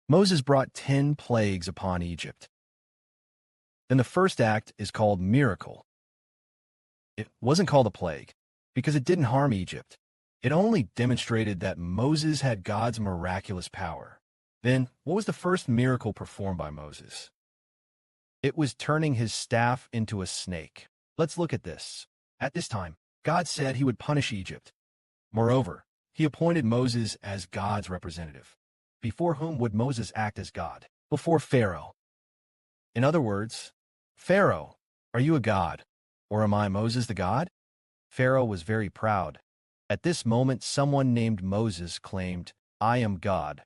Moses brought 10 plagues upon Egypt. Then the first act is called miracle. It wasn't called a plague because it didn't harm Egypt. It only demonstrated that Moses had God's miraculous power. Then, what was the first miracle performed by Moses? It was turning his staff into a snake. Let's look at this. At this time, God said he would punish Egypt. Moreover, he appointed Moses as God's representative. Before whom would Moses act as God? Before Pharaoh. In other words, Pharaoh, are you a god? Or am I Moses the God? Pharaoh was very proud. At this moment, someone named Moses claimed, I am God.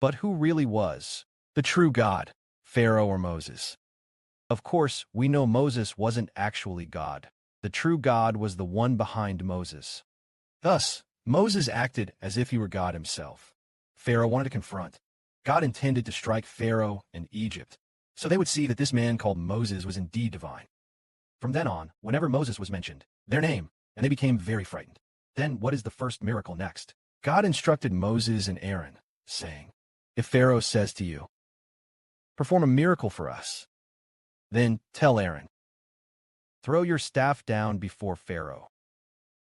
But who really was the true God, Pharaoh or Moses? Of course, we know Moses wasn't actually God. The true God was the one behind Moses. Thus, Moses acted as if he were God himself. Pharaoh wanted to confront. God intended to strike Pharaoh and Egypt, so they would see that this man called Moses was indeed divine. From then on, whenever Moses was mentioned, their name, and they became very frightened. Then what is the first miracle next? God instructed Moses and Aaron, saying, if Pharaoh says to you, perform a miracle for us, then tell Aaron, throw your staff down before Pharaoh,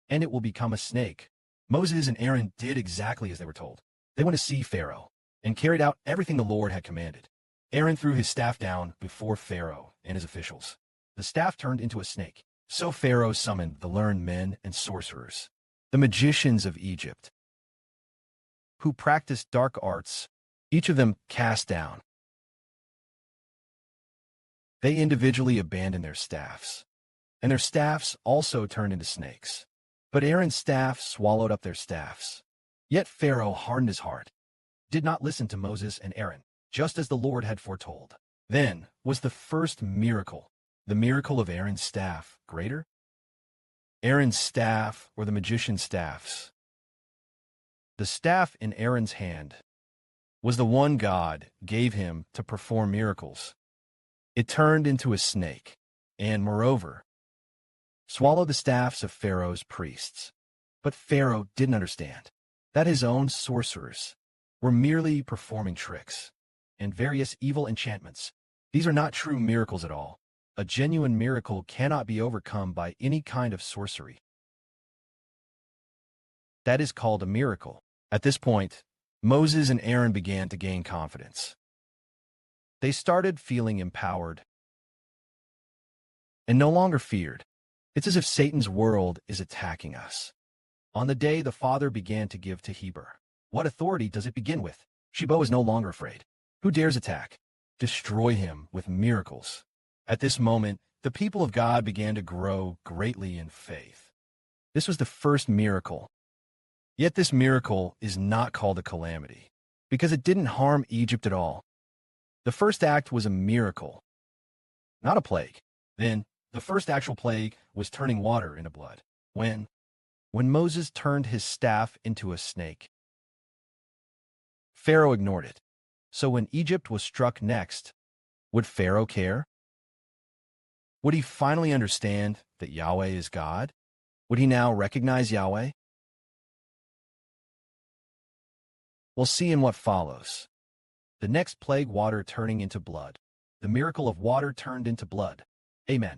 and it will become a snake. Moses and Aaron did exactly as they were told. They went to see Pharaoh and carried out everything the Lord had commanded. Aaron threw his staff down before Pharaoh and his officials. The staff turned into a snake. So Pharaoh summoned the learned men and sorcerers, the magicians of Egypt, who practiced dark arts. Each of them cast down. They individually abandoned their staffs, and their staffs also turned into snakes. But Aaron's staff swallowed up their staffs. Yet Pharaoh hardened his heart, did not listen to Moses and Aaron, just as the Lord had foretold. Then was the first miracle, the miracle of Aaron's staff, greater? Aaron's staff or the magician's staffs? The staff in Aaron's hand was the one God gave him to perform miracles. It turned into a snake, and moreover, swallowed the staffs of Pharaoh's priests. But Pharaoh didn't understand that his own sorcerers were merely performing tricks and various evil enchantments. These are not true miracles at all. A genuine miracle cannot be overcome by any kind of sorcery. That is called a miracle. At this point, Moses and Aaron began to gain confidence. They started feeling empowered and no longer feared. It's as if Satan's world is attacking us. On the day the Father began to give to Heber, what authority does it begin with? Shebo is no longer afraid. Who dares attack? Destroy him with miracles. At this moment, the people of God began to grow greatly in faith. This was the first miracle. Yet this miracle is not called a calamity, because it didn't harm Egypt at all. The first act was a miracle, not a plague. Then, the first actual plague was turning water into blood. When Moses turned his staff into a snake, Pharaoh ignored it. So when Egypt was struck next, would Pharaoh care? Would he finally understand that Yahweh is God? Would he now recognize Yahweh? We'll see in what follows. The next plague, water turning into blood. The miracle of water turned into blood. Amen.